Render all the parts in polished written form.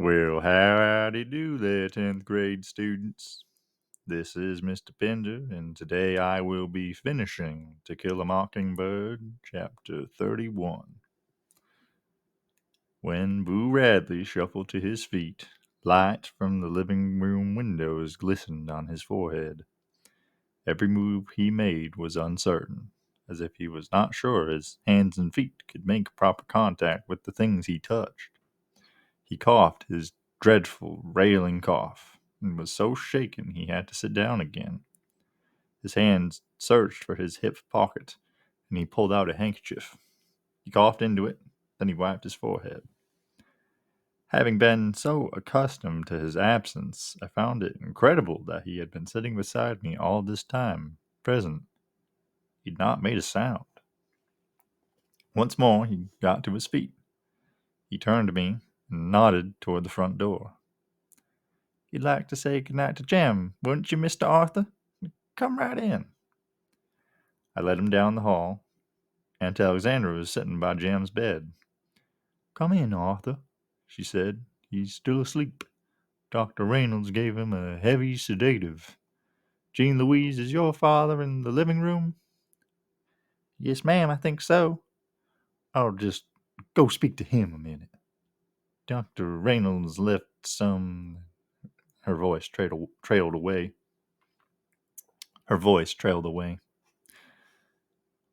Well, howdy do there, 10th grade students. This is Mr. Pinder, and today I will be finishing To Kill a Mockingbird, Chapter 31. When Boo Radley shuffled to his feet, light from the living room windows glistened on his forehead. Every move he made was uncertain, as if he was not sure his hands and feet could make proper contact with the things he touched. He coughed his dreadful, railing cough, and was so shaken he had to sit down again. His hands searched for his hip pocket, and he pulled out a handkerchief. He coughed into it, then he wiped his forehead. Having been so accustomed to his absence, I found it incredible that he had been sitting beside me all this time, present. He'd not made a sound. Once more he got to his feet. He turned to me and nodded toward the front door. "You'd like to say good night to Jem, wouldn't you, Mr. Arthur? Come right in." I led him down the hall. Aunt Alexandra was sitting by Jem's bed. "Come in, Arthur," she said. "He's still asleep. Dr. Reynolds gave him a heavy sedative. Jean Louise, is your father in the living room?" "Yes, ma'am, I think so." "I'll just go speak to him a minute. Dr. Reynolds left some—" Her voice trailed away. Her voice trailed away.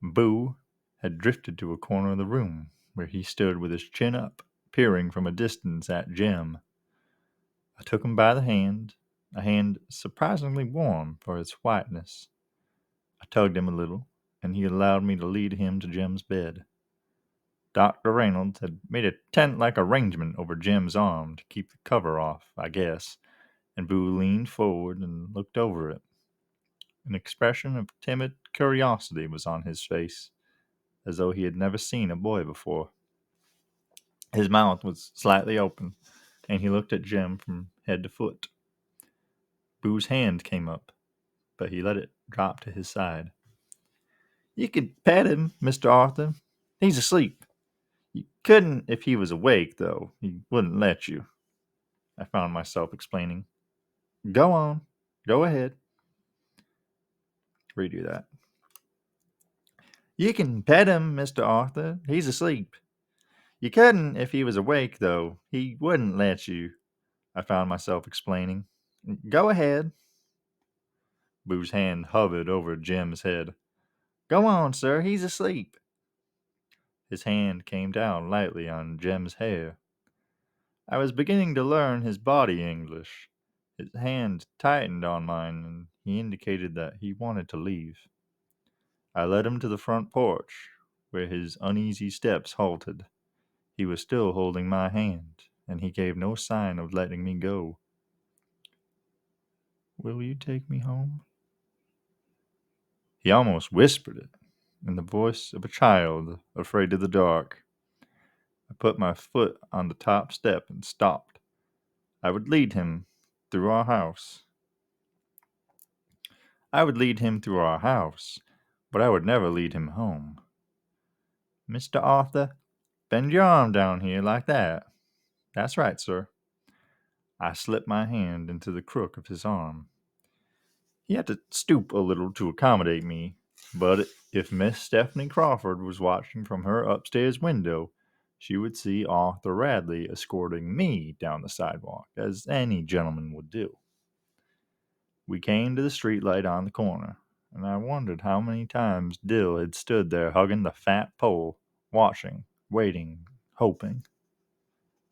Boo had drifted to a corner of the room, where he stood with his chin up, peering from a distance at Jem. I took him by the hand, a hand surprisingly warm for its whiteness. I tugged him a little, and he allowed me to lead him to Jem's bed. Dr. Reynolds had made a tent-like arrangement over Jem's arm to keep the cover off, I guess, and Boo leaned forward and looked over it. An expression of timid curiosity was on his face, as though he had never seen a boy before. His mouth was slightly open, and he looked at Jem from head to foot. Boo's hand came up, but he let it drop to his side. "You could pet him, Mr. Arthur. He's asleep. You couldn't if he was awake, though. He wouldn't let you," I found myself explaining. "Go on. Go ahead." Redo that. "You can pet him, Mr. Arthur. He's asleep. You couldn't if he was awake, though. He wouldn't let you," I found myself explaining. "Go ahead." Boo's hand hovered over Jem's head. "Go on, sir. He's asleep." His hand came down lightly on Jem's hair. I was beginning to learn his body English. His hand tightened on mine, and he indicated that he wanted to leave. I led him to the front porch, where his uneasy steps halted. He was still holding my hand, and he gave no sign of letting me go. "Will you take me home?" He almost whispered it, in the voice of a child afraid of the dark. I put my foot on the top step and stopped. I would lead him through our house. I would lead him through our house, but I would never lead him home. "Mr. Arthur, bend your arm down here like that. That's right, sir." I slipped my hand into the crook of his arm. He had to stoop a little to accommodate me, but if Miss Stephanie Crawford was watching from her upstairs window, she would see Arthur Radley escorting me down the sidewalk, as any gentleman would do. We came to the streetlight on the corner, and I wondered how many times Dill had stood there hugging the fat pole, watching, waiting, hoping.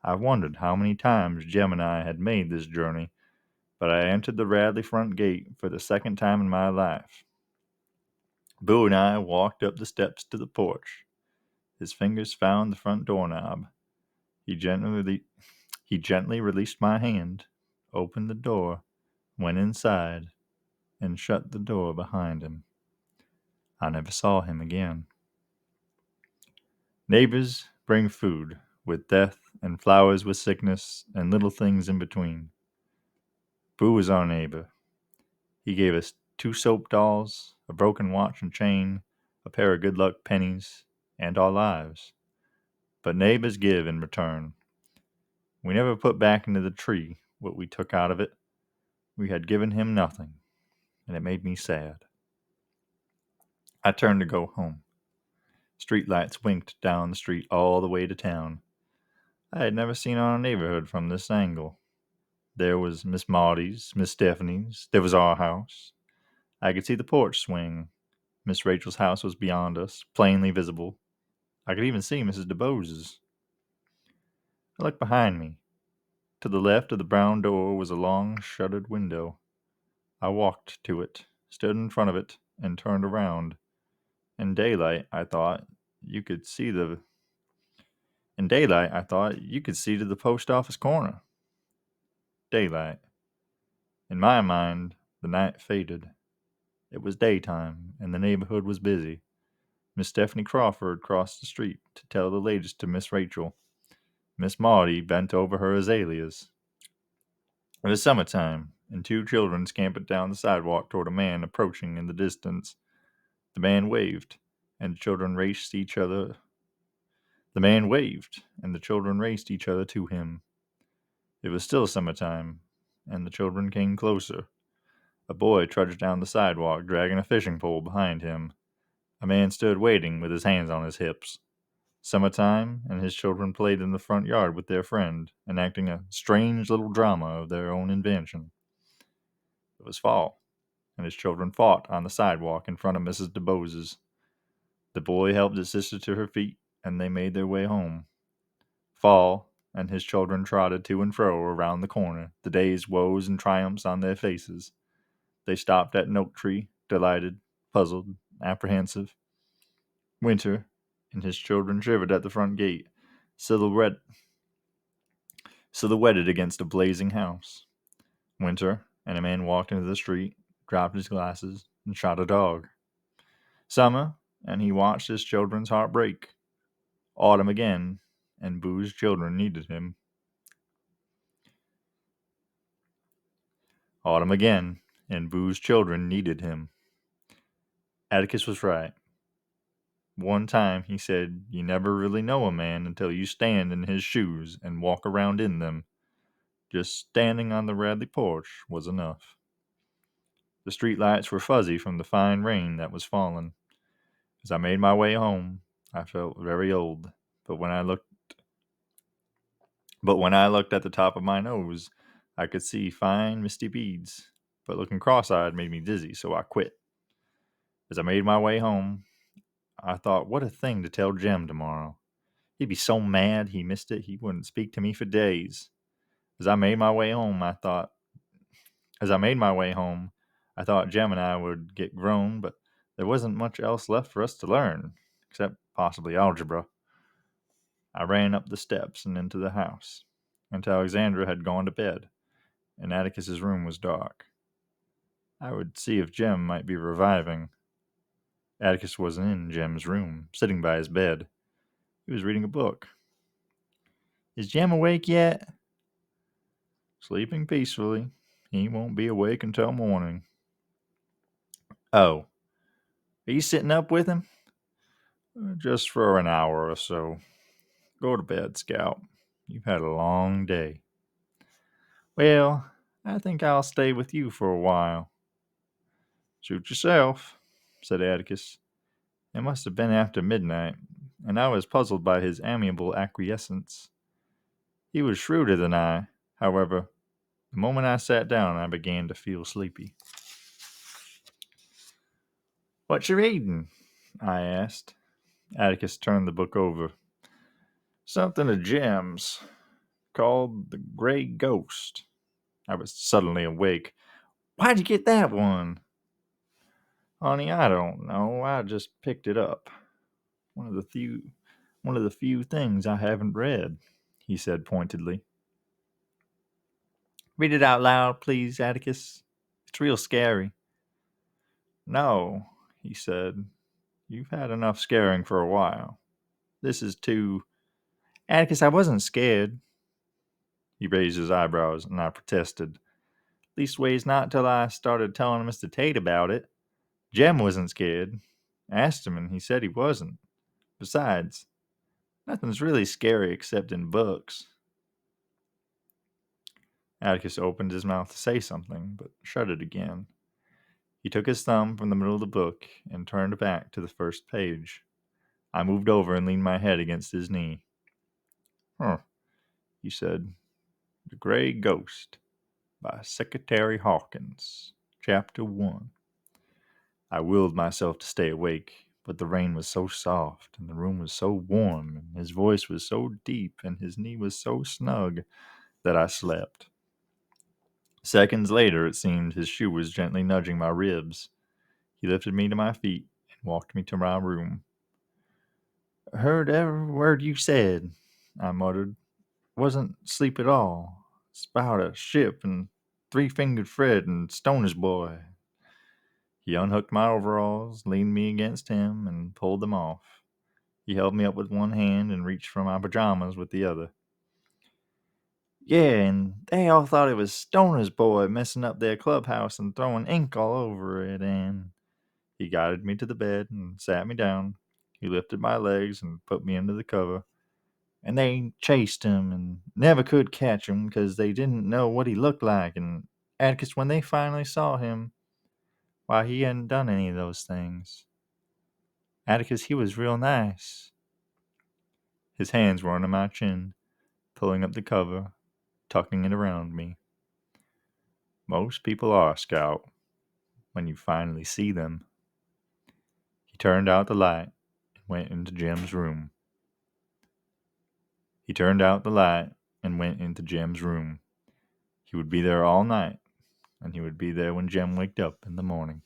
I wondered how many times Jem and I had made this journey, but I entered the Radley front gate for the second time in my life. Boo and I walked up the steps to the porch. His fingers found the front doorknob. He gently released my hand, opened the door, went inside, and shut the door behind him. I never saw him again. Neighbors bring food, with death, and flowers with sickness, and little things in between. Boo was our neighbor. He gave us 2 soap dolls, a broken watch and chain, a pair of good luck pennies, and our lives. But neighbors give in return. We never put back into the tree what we took out of it. We had given him nothing, and it made me sad. I turned to go home. Streetlights winked down the street all the way to town. I had never seen our neighborhood from this angle. There was Miss Maudie's, Miss Stephanie's, there was our house. I could see the porch swing. Miss Rachel's house was beyond us, plainly visible. I could even see Mrs. DeBose's. I looked behind me. To the left of the brown door was a long shuttered window. I walked to it, stood in front of it, and turned around. In daylight, I thought you could see the In daylight, I thought you could see to the post office corner. Daylight. In my mind, the night faded. It was daytime, and the neighborhood was busy. Miss Stephanie Crawford crossed the street to tell the latest to Miss Rachel. Miss Maudie bent over her azaleas. It was summertime, and two children scampered down the sidewalk toward a man approaching in the distance. The man waved, and the children raced each other. The man waved, and the children raced each other to him. It was still summertime, and the children came closer. A boy trudged down the sidewalk, dragging a fishing pole behind him. A man stood waiting with his hands on his hips. Summertime, and his children played in the front yard with their friend, enacting a strange little drama of their own invention. It was fall, and his children fought on the sidewalk in front of Mrs. DeBose's. The boy helped his sister to her feet, and they made their way home. Fall, and his children trotted to and fro around the corner, the day's woes and triumphs on their faces. They stopped at an oak tree, delighted, puzzled, apprehensive. Winter, and his children shivered at the front gate, silhouetted against a blazing house. Winter, and a man walked into the street, dropped his glasses, and shot a dog. Summer, and he watched his children's heart break. Autumn again, and Boo's children needed him. Autumn again, and Boo's children needed him. Atticus was right. One time he said, "You never really know a man until you stand in his shoes and walk around in them." Just standing on the Radley porch was enough. The street lights were fuzzy from the fine rain that was falling. As I made my way home, I felt very old, but when I looked at the top of my nose, I could see fine misty beads, but looking cross-eyed made me dizzy, so I quit. As I made my way home, I thought, what a thing to tell Jem tomorrow. He'd be so mad he missed it, he wouldn't speak to me for days. As I made my way home, I thought Jem and I would get grown, but there wasn't much else left for us to learn, except possibly algebra. I ran up the steps and into the house, and Alexandra had gone to bed, and Atticus's room was dark. I would see if Jem might be reviving. Atticus wasn't in Jem's room, sitting by his bed. He was reading a book. "Is Jem awake yet?" "Sleeping peacefully. He won't be awake until morning." "Oh, are you sitting up with him?" "Just for an hour or so. Go to bed, Scout. You've had a long day." "Well, I think I'll stay with you for a while." "Suit yourself," said Atticus. It must have been after midnight, and I was puzzled by his amiable acquiescence. He was shrewder than I, however. The moment I sat down, I began to feel sleepy. "What you reading?" I asked. Atticus turned the book over. "Something of Jem's, called The Gray Ghost." I was suddenly awake. "Why'd you get that one?" "Honey, I don't know. I just picked it up. One of the few things I haven't read," he said pointedly. "Read it out loud, please, Atticus. It's real scary." "No," he said. "You've had enough scaring for a while. This is too—" "Atticus, I wasn't scared." He raised his eyebrows, and I protested. "Leastways, not till I started telling Mr. Tate about it. Jem wasn't scared. Asked him, and he said he wasn't. Besides, nothing's really scary except in books." Atticus opened his mouth to say something, but shut it again. He took his thumb from the middle of the book and turned back to the first page. I moved over and leaned my head against his knee. Huh, he said. The Gray Ghost by Secretary Hawkins, Chapter 1. I willed myself to stay awake, but the rain was so soft, and the room was so warm, and his voice was so deep, and his knee was so snug, that I slept. Seconds later, it seemed, his shoe was gently nudging my ribs. He lifted me to my feet and walked me to my room. Heard every word you said, I muttered. Wasn't asleep at all. It's about a ship and three-fingered Fred and Stoner's boy. He unhooked my overalls, leaned me against him, and pulled them off. He held me up with one hand and reached for my pajamas with the other. Yeah, and they all thought it was Stoner's boy messing up their clubhouse and throwing ink all over it, and he guided me to the bed and sat me down. He lifted my legs and put me under the cover. And they chased him and never could catch him because they didn't know what he looked like. And Atticus, when they finally saw him, why, he hadn't done any of those things. Atticus, he was real nice. His hands were under my chin, pulling up the cover, tucking it around me. Most people are, Scout, when you finally see them. He turned out the light and went into Jim's room. He turned out the light and went into Jim's room. He would be there all night, and he would be there when Jim waked up in the morning.